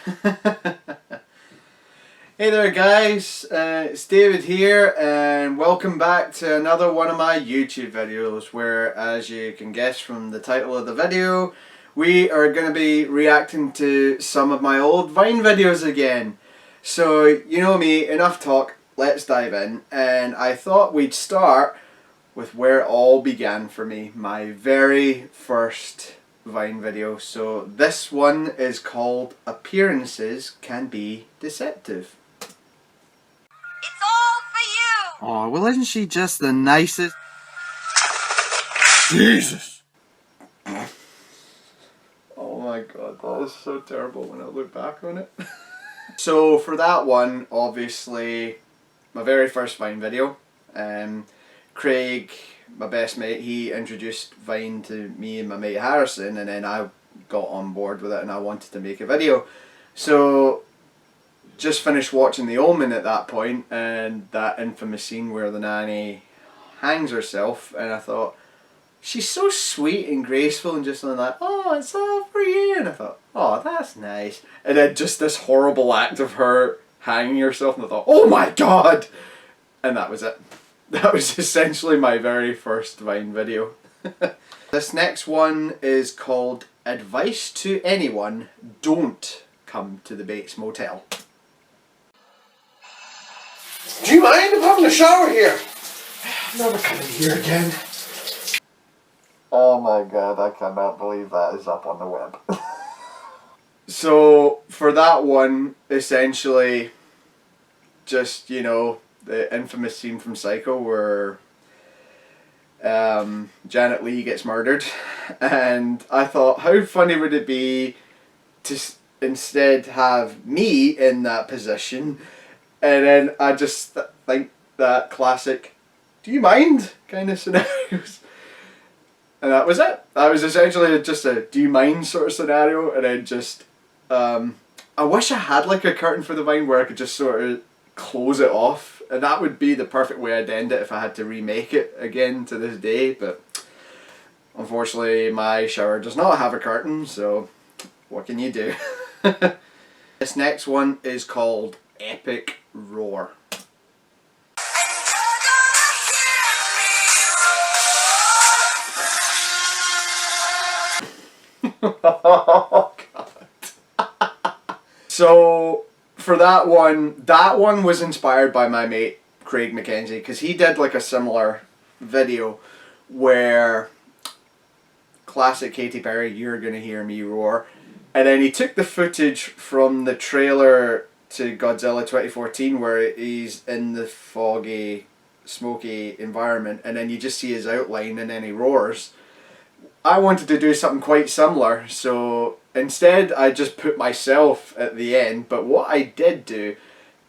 Hey there guys, it's David here and welcome back to another one of my YouTube videos where, as you can guess from the title of the video, we are going to be reacting to some of my old Vine videos again. So you know me, enough talk, let's dive in, and I thought we'd start with where it all began for me, my very first Vine video. So this one is called Appearances Can Be Deceptive. It's all for you! Oh, well, isn't she just the nicest? Jesus! Oh my god, that is so terrible when I look back on it. So for that one, obviously, my very first Vine video, Craig, my best mate, he introduced Vine to me and my mate Harrison, and then I got on board with it and I wanted to make a video. So just finished watching The Omen at that point, and that infamous scene where the nanny hangs herself, and I thought, she's so sweet and graceful and just like, oh, it's all for you, and I thought, oh, that's nice. And then just this horrible act of her hanging herself, and I thought, oh my god! And that was it. That was essentially my very first Vine video. This next one is called Advice to Anyone, Don't Come to the Bates Motel. Do you mind if I'm having a shower here? I'm never coming here again. Oh my god, I cannot believe that is up on the web. So, for that one, essentially, just, you know, the infamous scene from Psycho where Janet Leigh gets murdered, and I thought, how funny would it be to instead have me in that position, and then I just think that classic, do you mind kind of scenarios. And that was it. That was essentially just a do you mind sort of scenario, and then just I wish I had like a curtain for the Vine where I could just sort of close it off, and that would be the perfect way I'd end it if I had to remake it again to this day, but unfortunately my shower does not have a curtain, so what can you do? This next one is called Epic Roar. Oh god. So for that one was inspired by my mate Craig Mackenzie, because he did like a similar video where classic Katy Perry, You're Gonna Hear Me Roar, and then he took the footage from the trailer to Godzilla 2014 where he's in the foggy, smoky environment, and then you just see his outline and then he roars. I wanted to do something quite similar, so instead I just put myself at the end, but what I did do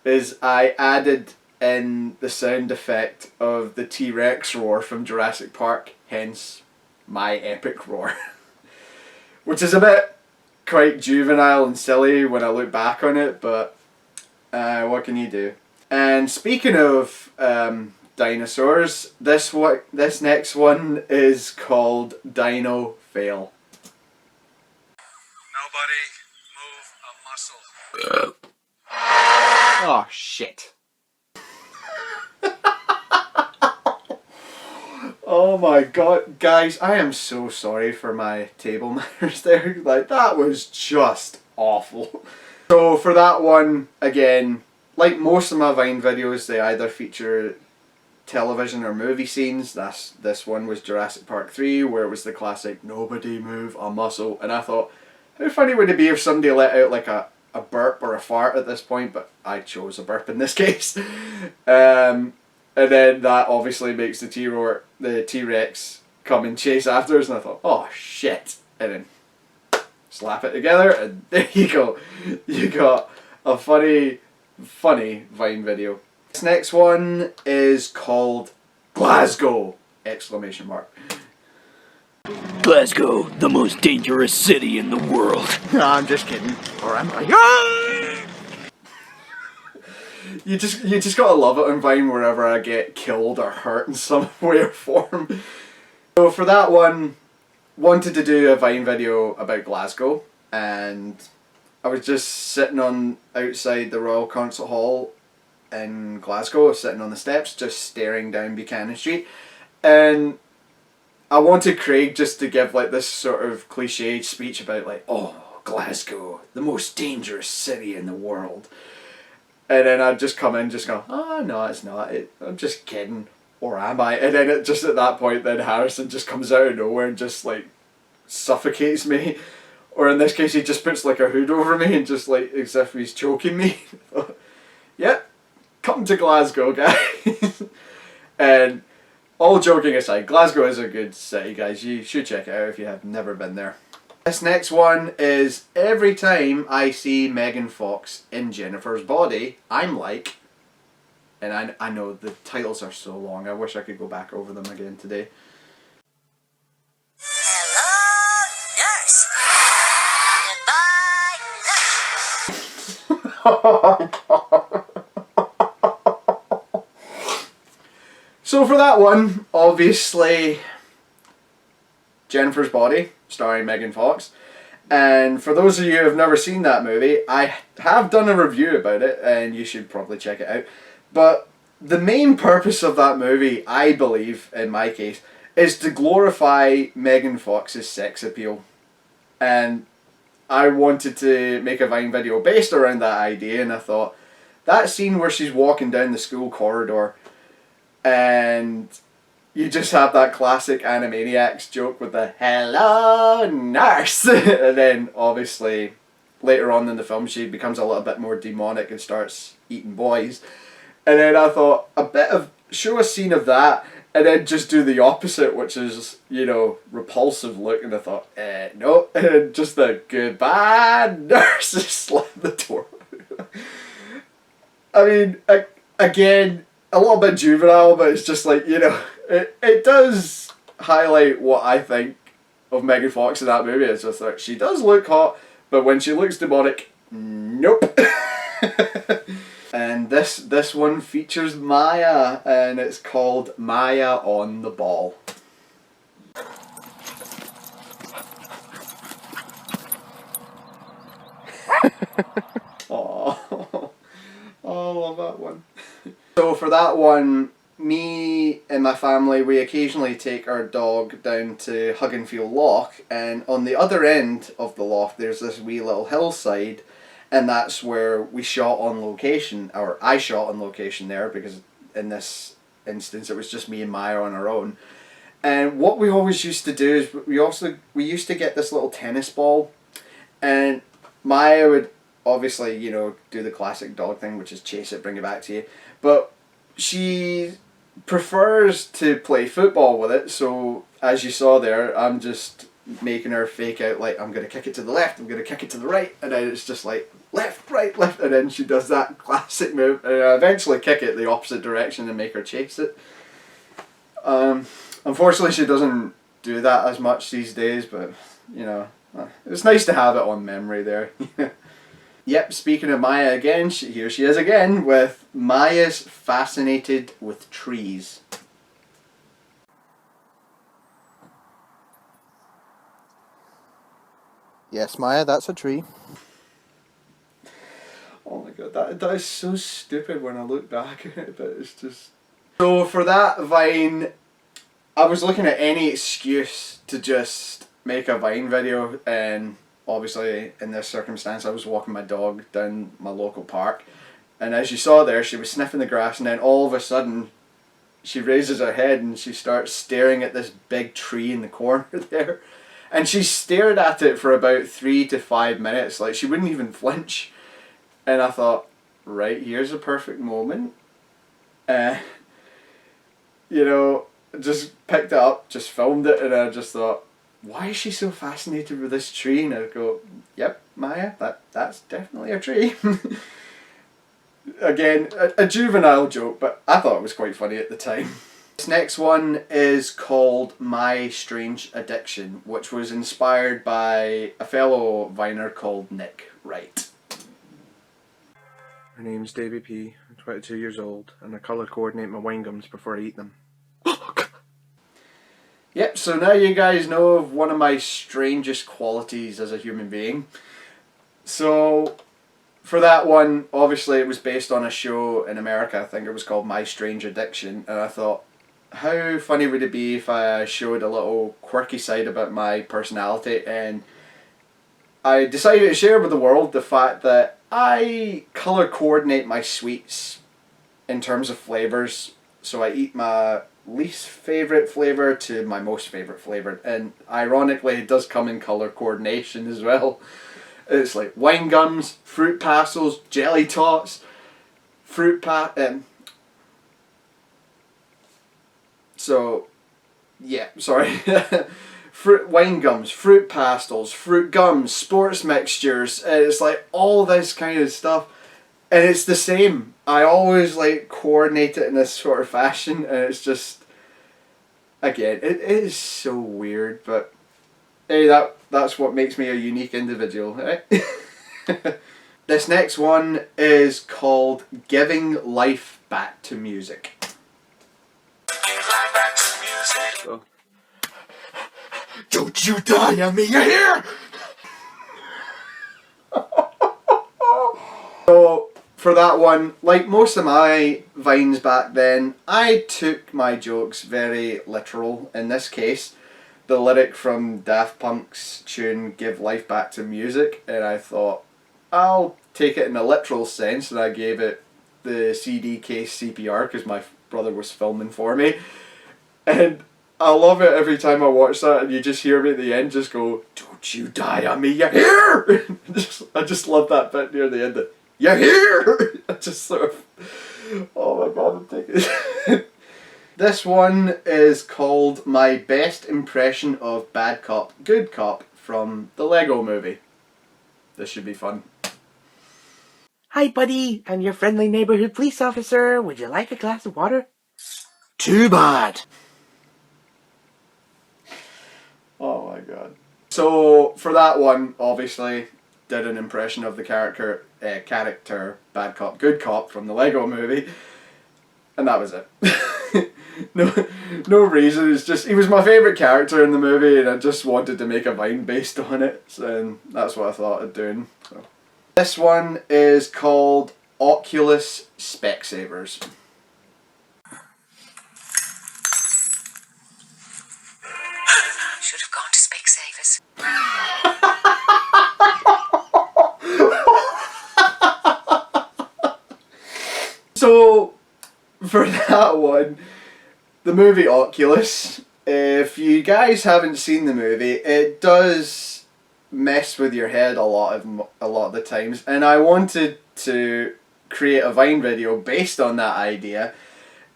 is I added in the sound effect of the T-Rex roar from Jurassic Park, hence my epic roar. Which is a bit quite juvenile and silly when I look back on it, but what can you do? And speaking of dinosaurs, this next one is called Dino Fail. Nobody move a muscle. Oh shit. Oh my god, guys, I am so sorry for my table manners there. Like, that was just awful. So for that one, again, like most of my Vine videos, they either feature television or movie scenes. This one was Jurassic Park 3, where it was the classic nobody move a muscle, and I thought, how funny would it be if somebody let out like a burp or a fart at this point, but I chose a burp in this case. And then that obviously makes the T-Rex come and chase after us, and I thought, oh shit, and then slap it together, and there you go. You got a funny Vine video. This next one is called Glasgow! Exclamation mark. Glasgow, the most dangerous city in the world. No, I'm just kidding. Or am I? You just gotta love it on Vine wherever I get killed or hurt in some way or form. So for that one, wanted to do a Vine video about Glasgow, and I was just sitting on outside the Royal Concert Hall in Glasgow, sitting on the steps, just staring down Buchanan Street, and I wanted Craig just to give like this sort of cliched speech about like, oh, Glasgow, the most dangerous city in the world. And then I'd just come in, just go, oh no, it's not. I'm just kidding, or am I? And then just at that point, then Harrison just comes out of nowhere and just like suffocates me, or in this case, he just puts like a hood over me and just like as if he's choking me. Yep, come to Glasgow, guys. And all joking aside, Glasgow is a good city, guys. You should check it out if you have never been there. This next one is every time I see Megan Fox in Jennifer's Body, I'm like, and I know the titles are so long, I wish I could go back over them again today. Hello, nurse. So for that one, obviously, Jennifer's Body, starring Megan Fox. And for those of you who have never seen that movie, I have done a review about it, and you should probably check it out. But the main purpose of that movie, I believe, in my case, is to glorify Megan Fox's sex appeal. And I wanted to make a Vine video based around that idea, and I thought, that scene where she's walking down the school corridor, and you just have that classic Animaniacs joke with the hello nurse. And then obviously later on in the film she becomes a little bit more demonic and starts eating boys. And then I thought show a scene of that and then just do the opposite, which is, you know, repulsive look. And I thought, no. And just the goodbye nurse, just slam the door. I mean, again, a little bit juvenile, but it's just like, you know, it does highlight what I think of Megan Fox in that movie. It's just like, she does look hot, but when she looks demonic, nope. And this one features Maya, and it's called Maya on the Ball. Oh, I love that one. So for that one, me and my family, we occasionally take our dog down to Hugginfield Loch, and on the other end of the loch there's this wee little hillside, and that's where we shot on location, or I shot on location there, because in this instance it was just me and Maya on our own. And what we always used to do is we used to get this little tennis ball, and Maya would obviously, you know, do the classic dog thing, which is chase it, bring it back to you, but she prefers to play football with it. So as you saw there, I'm just making her fake out like I'm going to kick it to the left, I'm going to kick it to the right, and then it's just like left, right, left, and then she does that classic move, and I eventually kick it the opposite direction and make her chase it. Unfortunately she doesn't do that as much these days, but you know, it's nice to have it on memory there. Yep, speaking of Maya again, here she is again with Maya's Fascinated with Trees. Yes, Maya, that's a tree. Oh my god, that is so stupid when I look back at it, but it's just... So for that Vine, I was looking at any excuse to just make a Vine video, and obviously in this circumstance I was walking my dog down my local park, and as you saw there, she was sniffing the grass, and then all of a sudden she raises her head and she starts staring at this big tree in the corner there, and she stared at it for about 3 to 5 minutes, like she wouldn't even flinch. And I thought, right, here's a perfect moment. You know, just picked it up, just filmed it, and I just thought, why is she so fascinated with this tree? And I go, yep, Maya, that's definitely a tree. Again, a juvenile joke, but I thought it was quite funny at the time. This next one is called My Strange Addiction, which was inspired by a fellow Viner called Nick Wright. Her name's Davy P. I'm 22 years old, and I colour coordinate my wine gums before I eat them. Yep, so now you guys know of one of my strangest qualities as a human being. So for that one, obviously it was based on a show in America. I think it was called My Strange Addiction, and I thought, how funny would it be if I showed a little quirky side about my personality? And I decided to share with the world the fact that I colour coordinate my sweets in terms of flavours. So I eat my least favourite flavour to my most favourite flavour, and ironically it does come in colour coordination as well. It's like wine gums, fruit pastels, jelly tots, so yeah, sorry. Wine gums, fruit pastels, fruit gums, sports mixtures. It's like all this kind of stuff, and it's the same. I always like coordinate it in this sort of fashion, and it's just, again, it is so weird, but hey, that's what makes me a unique individual, right? This next one is called Giving Life Back to Music. So, don't you die on me, you hear? So, for that one, like most of my vines back then, I took my jokes very literal. In this case, the lyric from Daft Punk's tune Give Life Back to Music, and I thought, I'll take it in a literal sense, and I gave it the CD case CPR because my brother was filming for me. And I love it every time I watch that, and you just hear me at the end just go, don't you die on me, you hear? I just love that bit near the end of, you hear? I just sort of, oh my god, I'm taking it. This one is called My Best Impression of Bad Cop, Good Cop from the Lego Movie. This should be fun. Hi, buddy. I'm your friendly neighborhood police officer. Would you like a glass of water? Too bad. Oh my god. So for that one, obviously, did an impression of the character Bad Cop, Good Cop from the Lego Movie, and that was it. no reason. It's just he was my favourite character in the movie, and I just wanted to make a vine based on it, and that's what I thought of doing. So. This one is called Oculus Specsavers. Should have gone to Specsavers. So, for that one, the movie Oculus, if you guys haven't seen the movie, it does mess with your head a lot of the times, and I wanted to create a Vine video based on that idea.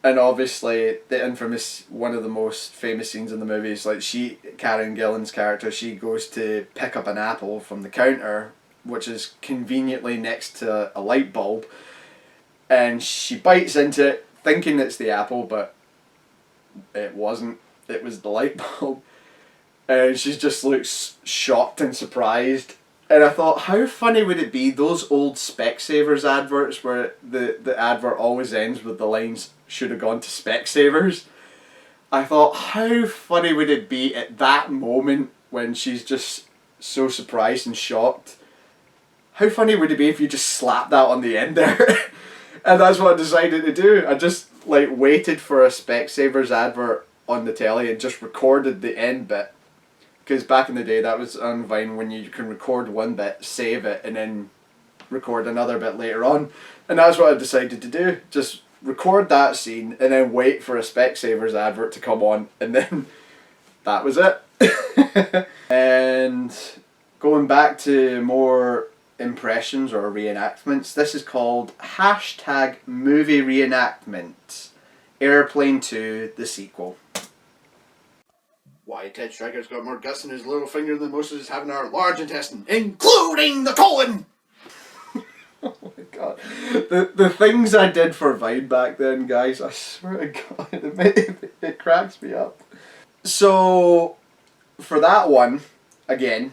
And obviously the infamous, one of the most famous scenes in the movie is like Karen Gillan's character, she goes to pick up an apple from the counter, which is conveniently next to a light bulb, and she bites into it thinking it's the apple, but it wasn't. It was the light bulb. And she just looks shocked and surprised. And I thought, how funny would it be, those old Specsavers adverts where the advert always ends with the lines, should have gone to Specsavers. I thought, how funny would it be at that moment when she's just so surprised and shocked. How funny would it be if you just slapped that on the end there? And that's what I decided to do. I just like waited for a Specsavers advert on the telly and just recorded the end bit. Because back in the day, that was on Vine, when you can record one bit, save it, and then record another bit later on. And that's what I decided to do. Just record that scene and then wait for a Specsavers advert to come on, and then that was it. And going back to more impressions or reenactments, this is called hashtag movie reenactment. Airplane 2, the sequel. Why, Ted Stryker's got more guts in his little finger than most of us have in our large intestine, including the colon! Oh my god. The things I did for Vine back then, guys, I swear to god, it cracks me up. So, for that one, again,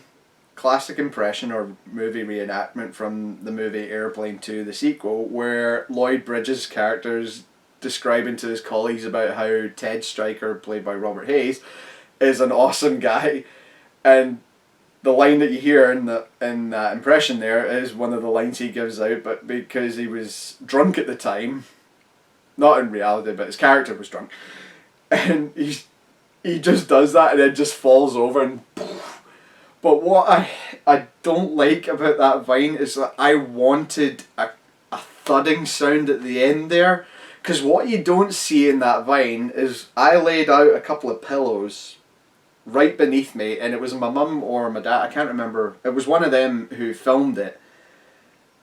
classic impression or movie reenactment from the movie Airplane 2, the sequel, where Lloyd Bridges' character is describing to his colleagues about how Ted Stryker, played by Robert Hayes, is an awesome guy. And the line that you hear in that impression there is one of the lines he gives out, but because he was drunk at the time, not in reality, but his character was drunk, and he just does that and then just falls over and. But what I don't like about that vine is that I wanted a thudding sound at the end there, because what you don't see in that vine is I laid out a couple of pillows right beneath me, and it was my mum or my dad, I can't remember, it was one of them who filmed it,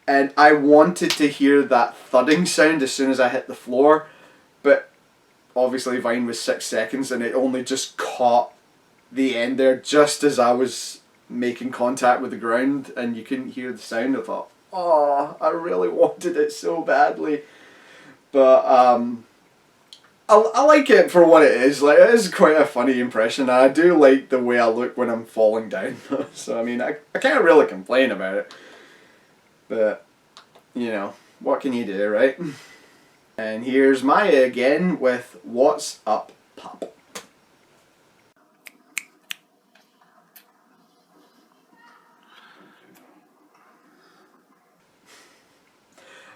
and I wanted to hear that thudding sound as soon as I hit the floor, but obviously Vine was 6 seconds and it only just caught the end there just as I was making contact with the ground, and you couldn't hear the sound. I thought, oh, I really wanted it so badly, but I like it for what it is. Like, it is quite a funny impression. I do like the way I look when I'm falling down. So I mean, I can't really complain about it. But you know, what can you do, right? And here's Maya again with What's Up, Pup?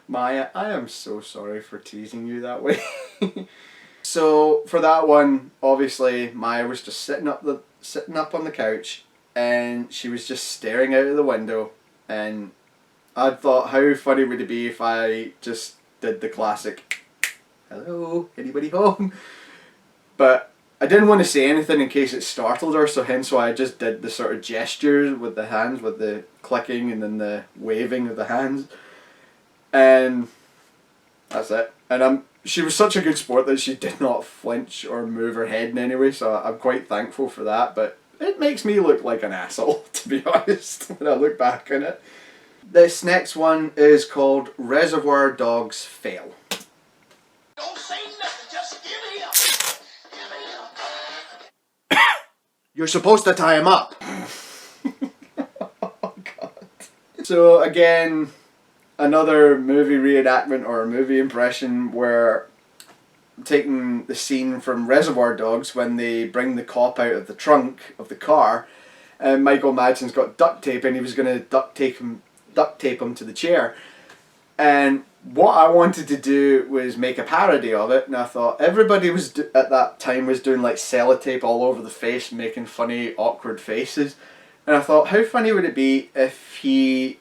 Maya, I am so sorry for teasing you that way. So for that one, obviously Maya was just sitting up on the couch, and she was just staring out of the window, and I thought, how funny would it be if I just did the classic, hello, anybody home? But I didn't want to say anything in case it startled her, so hence why I just did the sort of gesture with the hands, with the clicking and then the waving of the hands. And that's it. And she was such a good sport that she did not flinch or move her head in any way, so I'm quite thankful for that. But it makes me look like an asshole, to be honest, when I look back on it. This next one is called Reservoir Dogs Fail. Don't say nothing, just give it up. Give it up. You're supposed to tie him up. Oh, God. So again, another movie reenactment or a movie impression where taking the scene from Reservoir Dogs when they bring the cop out of the trunk of the car, and Michael Madsen's got duct tape and he was going to duct tape him to the chair. And what I wanted to do was make a parody of it, and I thought everybody was at that time was doing like sellotape all over the face, making funny awkward faces, and I thought, how funny would it be if he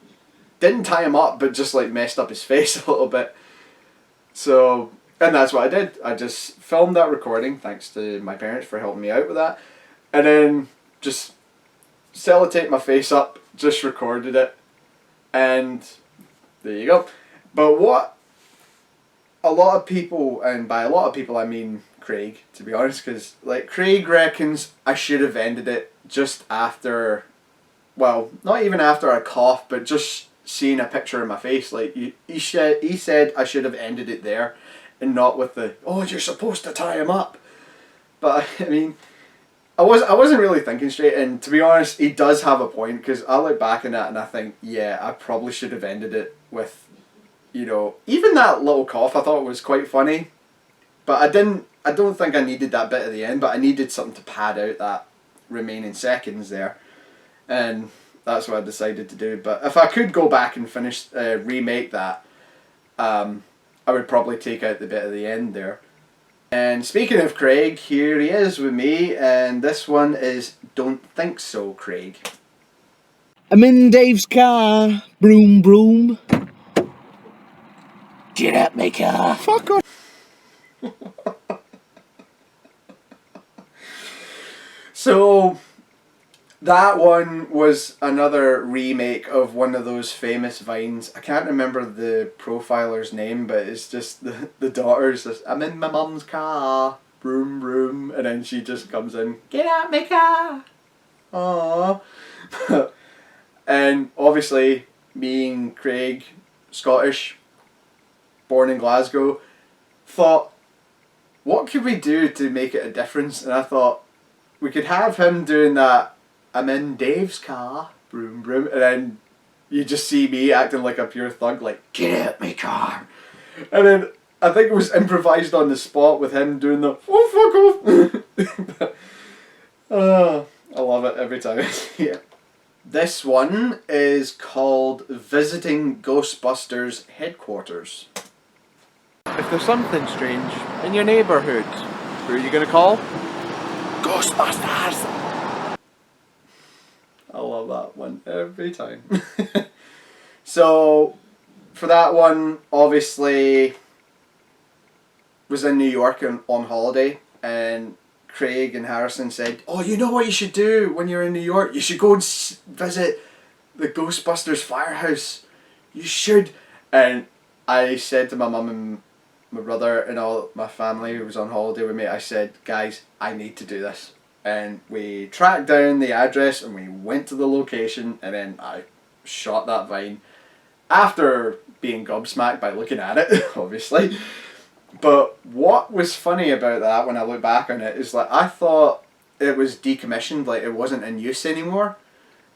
didn't tie him up but just like messed up his face a little bit. So, and that's what I did. I just filmed that recording, thanks to my parents for helping me out with that, and then just sellotaped my face up, just recorded it, and there you go. But what a lot of people, and by a lot of people I mean Craig, to be honest, because like Craig reckons I should have ended it just after, well, not even after I coughed, but just seeing a picture of my face. Like he said I should have ended it there, and not with the, oh, you're supposed to tie him up. But I mean, I wasn't really thinking straight, and to be honest, he does have a point, because I look back on that and I think, yeah, I probably should have ended it with, you know, even that little cough I thought was quite funny, but I don't think I needed that bit at the end, but I needed something to pad out that remaining seconds there, and that's what I decided to do. But if I could go back and remake that, I would probably take out the bit at the end there. And speaking of Craig, here he is with me, and this one is Don't Think So, Craig. I'm in Dave's car. Broom, broom. Get out my car. Fuck off. So that one was another remake of one of those famous vines. I can't remember the profiler's name, but it's just the daughter's just, I'm in my mum's car, broom broom, and then she just comes in, get out my car. Aww. And obviously, being Craig, Scottish, born in Glasgow, thought, what could we do to make it a difference? And I thought, we could have him doing that, I'm in Dave's car, broom broom, and then you just see me acting like a pure thug, like, get out my car. And then I think it was improvised on the spot with him doing the, oh fuck off. I love it every time I see it. This one is called Visiting Ghostbusters Headquarters. If there's something strange in your neighborhood, who are you gonna call? Ghostbusters! I love that one every time. So, for that one, obviously, was in New York on holiday, and Craig and Harrison said, "Oh, you know what you should do when you're in New York? You should go and visit the Ghostbusters firehouse. You should." And I said to my mum and my brother and all my family who was on holiday with me, I said, "Guys, I need to do this." And we tracked down the address and we went to the location, and then I shot that vine after being gobsmacked by looking at it, obviously. But what was funny about that when I look back on it is like I thought it was decommissioned, like it wasn't in use anymore.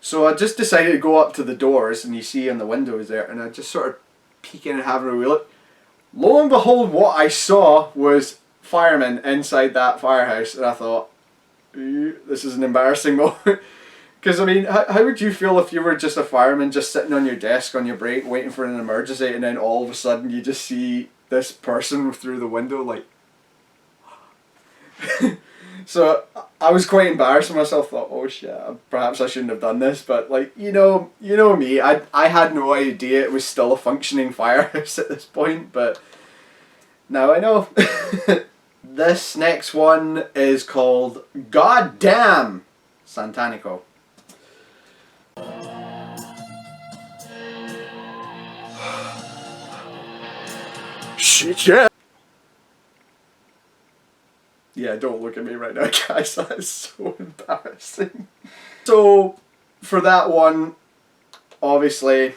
So I just decided to go up to the doors, and you see on the windows there, and I just sort of peek in and having a wee look. Lo and behold, what I saw was firemen inside that firehouse, and I thought, "Ooh, this is an embarrassing moment." Because, I mean, how would you feel if you were just a fireman just sitting on your desk on your break waiting for an emergency, and then all of a sudden you just see this person through the window, like... So I was quite embarrassed of myself, thought, oh shit, perhaps I shouldn't have done this, but like, you know me, I had no idea it was still a functioning firehouse at this point, but now I know. This next one is called Goddamn Santanico. Shit, yeah! Yeah, don't look at me right now, guys. That is so embarrassing. So, for that one, obviously,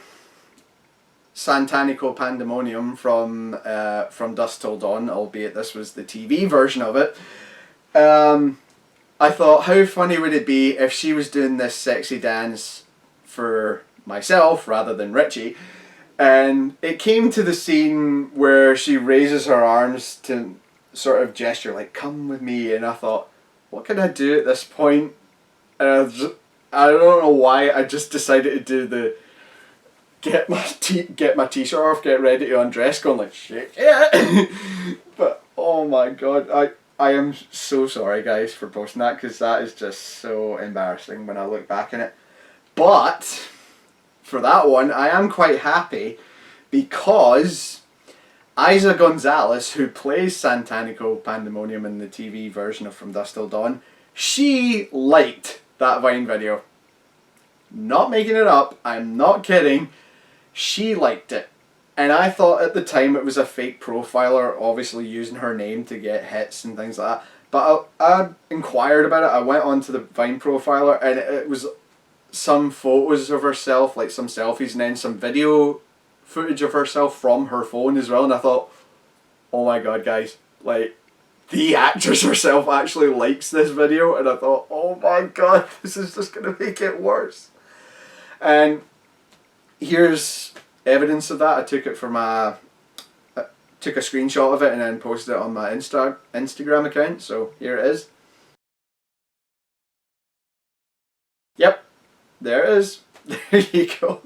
Santanico Pandemonium from Dusk Till Dawn, albeit this was the TV version of it. I thought, how funny would it be if she was doing this sexy dance for myself rather than Richie, and it came to the scene where she raises her arms to sort of gesture like, "Come with me," and I thought, what can I do at this point? And I don't know why, I just decided to do the get my t-shirt off, get ready to undress, going like, shit, yeah. But oh my god, I am so sorry guys for posting that, because that is just so embarrassing when I look back on it. But for that one, I am quite happy, because Isa Gonzalez, who plays Santanico Pandemonium in the TV version of From Dusk Till Dawn, she liked that Vine video. Not making it up, I'm not kidding. She liked it. And I thought at the time it was a fake profiler, obviously using her name to get hits and things like that. But I inquired about it, I went onto the Vine profiler, and it was some photos of herself, like some selfies, and then some video footage of herself from her phone as well, and I thought, oh my god guys, like, the actress herself actually likes this video, and I thought, oh my god, this is just gonna make it worse. And here's evidence of that. I took it from took a screenshot of it and then posted it on my Instagram account, so here it is. Yep, there it is. There you go.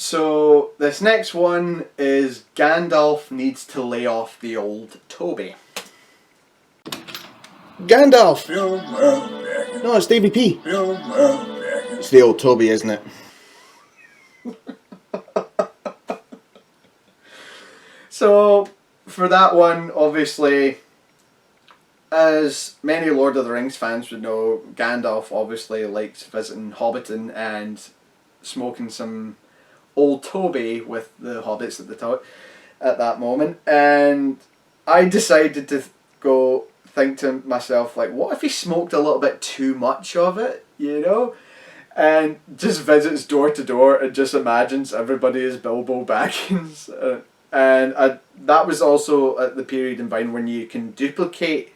So this next one is Gandalf needs to lay off the old Toby. Gandalf! No, it's Davy P. It's the old Toby, isn't it? So for that one, obviously, as many Lord of the Rings fans would know, Gandalf obviously likes visiting Hobbiton and smoking some old Toby with the hobbits at that moment, and I decided to go think to myself, like, what if he smoked a little bit too much of it, you know, and just visits door to door and just imagines everybody is Bilbo Baggins. And that was also at the period in Vine when you can duplicate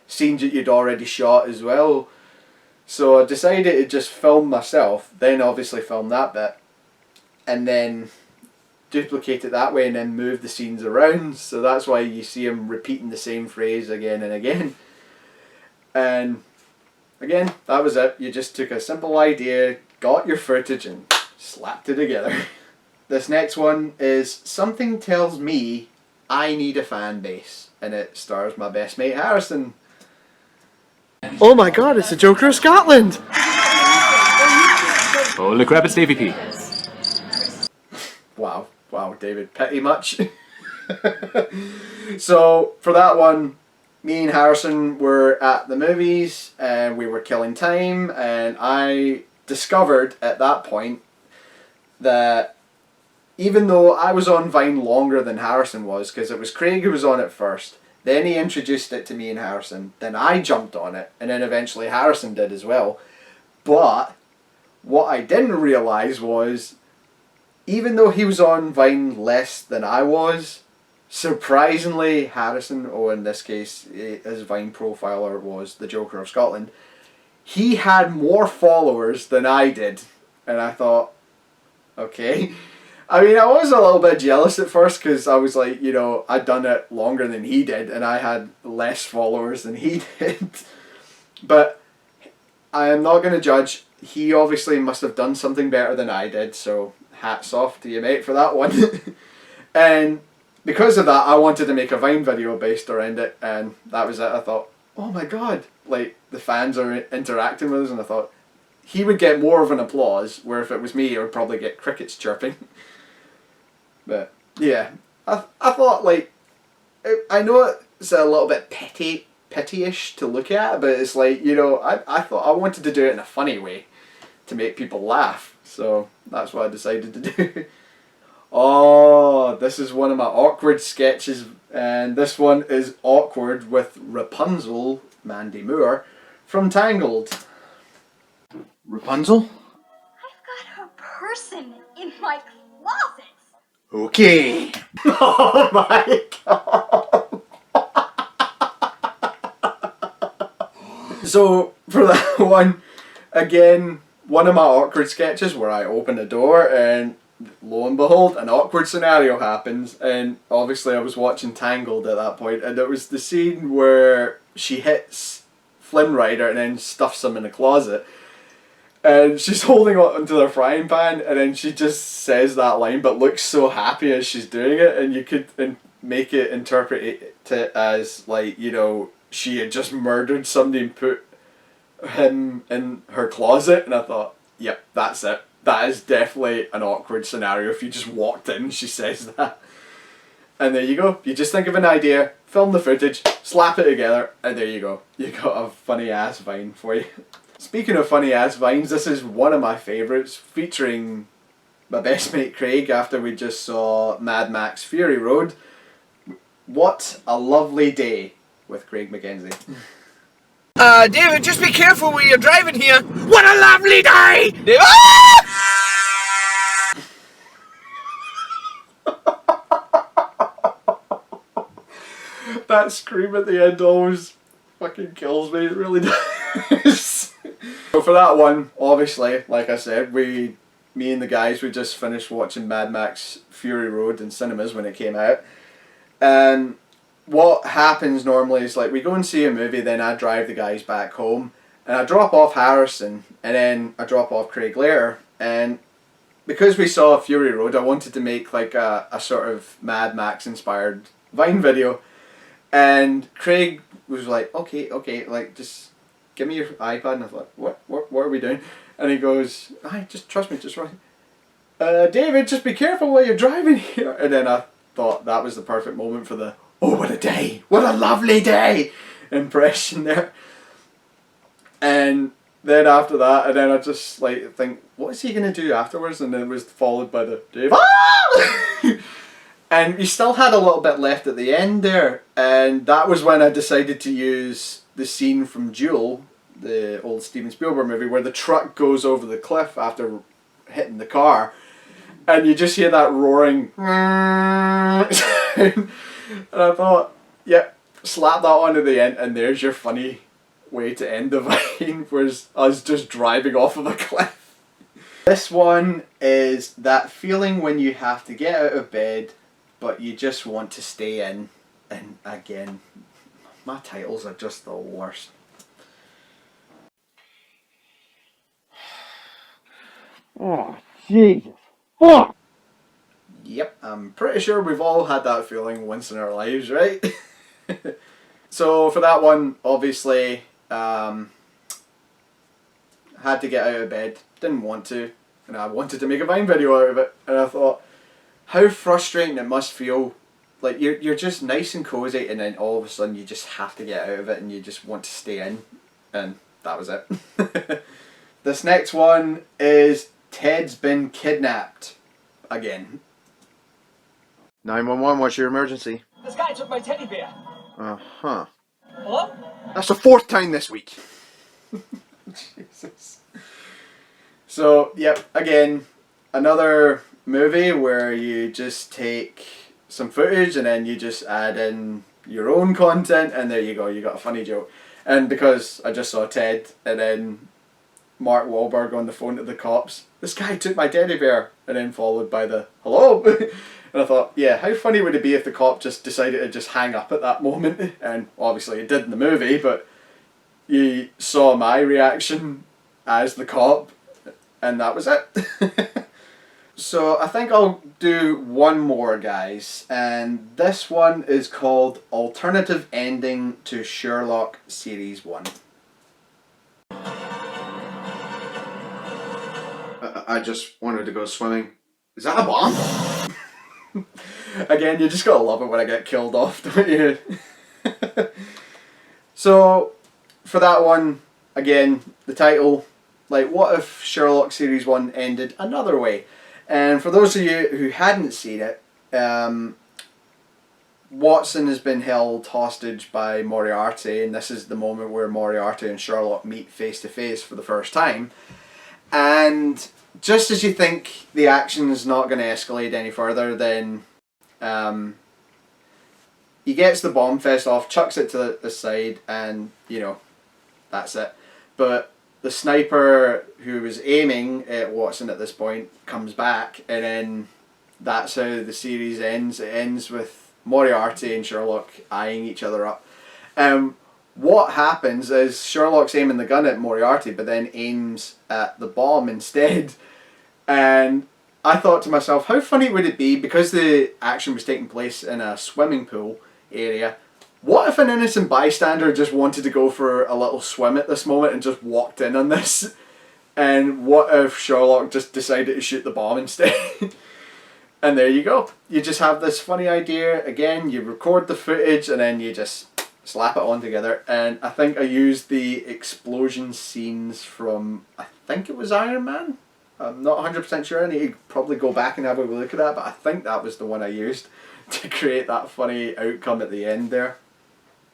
scenes that you'd already shot as well. So I decided to just film myself, then obviously film that bit, and then duplicate it that way, and then move the scenes around. So that's why you see him repeating the same phrase again and again. And again, that was it. You just took a simple idea, got your footage and slapped it together. This next one is Something Tells Me I Need a Fan Base, and it stars my best mate Harrison. Oh my god, it's the Joker of Scotland! Holy crap, it's Davy P. Wow, David, pity much. So for that one, me and Harrison were at the movies and we were killing time, and I discovered at that point that even though I was on Vine longer than Harrison was, because it was Craig who was on it first, then he introduced it to me and Harrison, then I jumped on it, and then eventually Harrison did as well. But what I didn't realise was, even though he was on Vine less than I was, surprisingly Harrison, or in this case his Vine profiler was the Joker of Scotland, he had more followers than I did. And I thought, okay. I mean, I was a little bit jealous at first because I was like, you know, I'd done it longer than he did and I had less followers than he did. But I am not going to judge. He obviously must have done something better than I did, so hats off to you, mate, for that one. And because of that, I wanted to make a Vine video based around it, and that was it. I thought, oh my god, like, the fans are interacting with us, and I thought he would get more of an applause, where if it was me, I would probably get crickets chirping. But yeah, I thought, like, I know it's a little bit petty-ish to look at, but it's like, you know, I thought I wanted to do it in a funny way to make people laugh, so that's what I decided to do. Oh, this is one of my awkward sketches, and this one is awkward with Rapunzel, Mandy Moore, from Tangled. Rapunzel? I've got her person in my closet. Okay. Oh my god. So, for that one, again, one of my awkward sketches where I open a door and lo and behold, an awkward scenario happens, and obviously I was watching Tangled at that point, and it was the scene where she hits Flynn Rider and then stuffs him in a closet, and she's holding on to the frying pan, and then she just says that line but looks so happy as she's doing it, and you could make it interpret it as, like, you know, she had just murdered somebody and put him in her closet, and I thought, yep, that's it. That is definitely an awkward scenario if you just walked in and she says that. And there you go. You just think of an idea, film the footage, slap it together, and there you go. You got a funny ass Vine for you. Speaking of funny ass Vines, this is one of my favourites, featuring my best mate Craig after we just saw Mad Max Fury Road. What a lovely day with Craig Mackenzie. David, just be careful where you're driving here. What a lovely day! David, ah! That scream at the end always fucking kills me, it really does. So for that one, obviously, like I said, me and the guys, we just finished watching Mad Max Fury Road in cinemas when it came out. And what happens normally is, like, we go and see a movie, then I drive the guys back home, and I drop off Harrison, and then I drop off Craig later. And because we saw Fury Road, I wanted to make like a sort of Mad Max inspired Vine video. And Craig was like, okay, like, just give me your iPad. And I thought, what are we doing? And he goes, just trust me, just run. David, just be careful while you're driving here. And then I thought that was the perfect moment for the, oh, what a day, what a lovely day impression there. And then after that, and then I just like think, what is he going to do afterwards? And then it was followed by the, Dave, ah! And you still had a little bit left at the end there, and that was when I decided to use the scene from Duel, the old Steven Spielberg movie, where the truck goes over the cliff after hitting the car, and you just hear that roaring sound. And I thought, yep, slap that on at the end, and there's your funny way to end the Vine, was us just driving off of a cliff. This one is that feeling when you have to get out of bed but you just want to stay in. And again, my titles are just the worst. Oh, Jesus. Fuck! Yep, I'm pretty sure we've all had that feeling once in our lives, right? So for that one, obviously, had to get out of bed. Didn't want to, and I wanted to make a Vine video out of it. And I thought, how frustrating it must feel. Like you're just nice and cozy, and then all of a sudden you just have to get out of it, and you just want to stay in, and that was it. This next one is Ted's been kidnapped again. 911, what's your emergency? This guy took my teddy bear. Uh-huh. Hello? That's the 4th time this week. Jesus. So, yep, again, another movie where you just take some footage and then you just add in your own content, and there you go, you got a funny joke. And because I just saw Ted and then Mark Wahlberg on the phone to the cops, this guy took my teddy bear, and then followed by the hello. And I thought, yeah, how funny would it be if the cop just decided to just hang up at that moment? And obviously it did in the movie, but you saw my reaction as the cop, and that was it. So I think I'll do one more, guys, and this one is called Alternative Ending to Sherlock Series 1. I just wanted to go swimming. Is that a bomb? Again, you just gotta love it when I get killed off, don't you? So, for that one, again, the title, like, what if Sherlock Series 1 ended another way? And for those of you who hadn't seen it, Watson has been held hostage by Moriarty, and this is the moment where Moriarty and Sherlock meet face to face for the first time. And just as you think the action is not going to escalate any further, then he gets the bomb fest off, chucks it to the side, and, you know, that's it. But the sniper who was aiming at Watson at this point comes back, and then that's how the series ends. It ends with Moriarty and Sherlock eyeing each other up. What happens is Sherlock's aiming the gun at Moriarty, but then aims at the bomb instead. And I thought to myself, how funny would it be, because the action was taking place in a swimming pool area, what if an innocent bystander just wanted to go for a little swim at this moment and just walked in on this? And what if Sherlock just decided to shoot the bomb instead? And there you go. You just have this funny idea. Again, you record the footage and then you just slap it on together. And I think I used the explosion scenes from, I think it was Iron Man? I'm not 100% sure. I need to probably go back and have a look at that, but I think that was the one I used to create that funny outcome at the end there.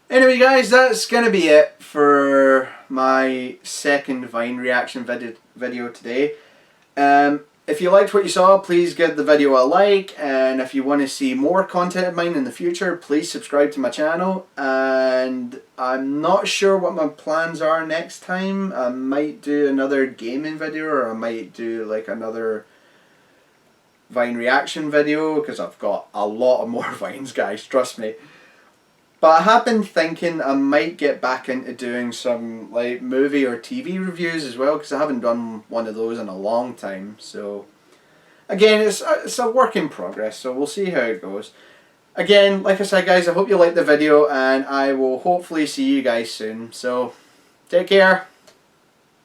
Anyway guys, that's going to be it for my second Vine reaction video today. If you liked what you saw, please give the video a like, and if you want to see more content of mine in the future, please subscribe to my channel. And I'm not sure what my plans are next time. I might do another gaming video, or I might do like another Vine reaction video, because I've got a lot of more Vines, guys, trust me. But I have been thinking I might get back into doing some like movie or TV reviews as well, because I haven't done one of those in a long time. So again, it's a work in progress, so we'll see how it goes. Again, like I said guys, I hope you liked the video, and I will hopefully see you guys soon. So take care.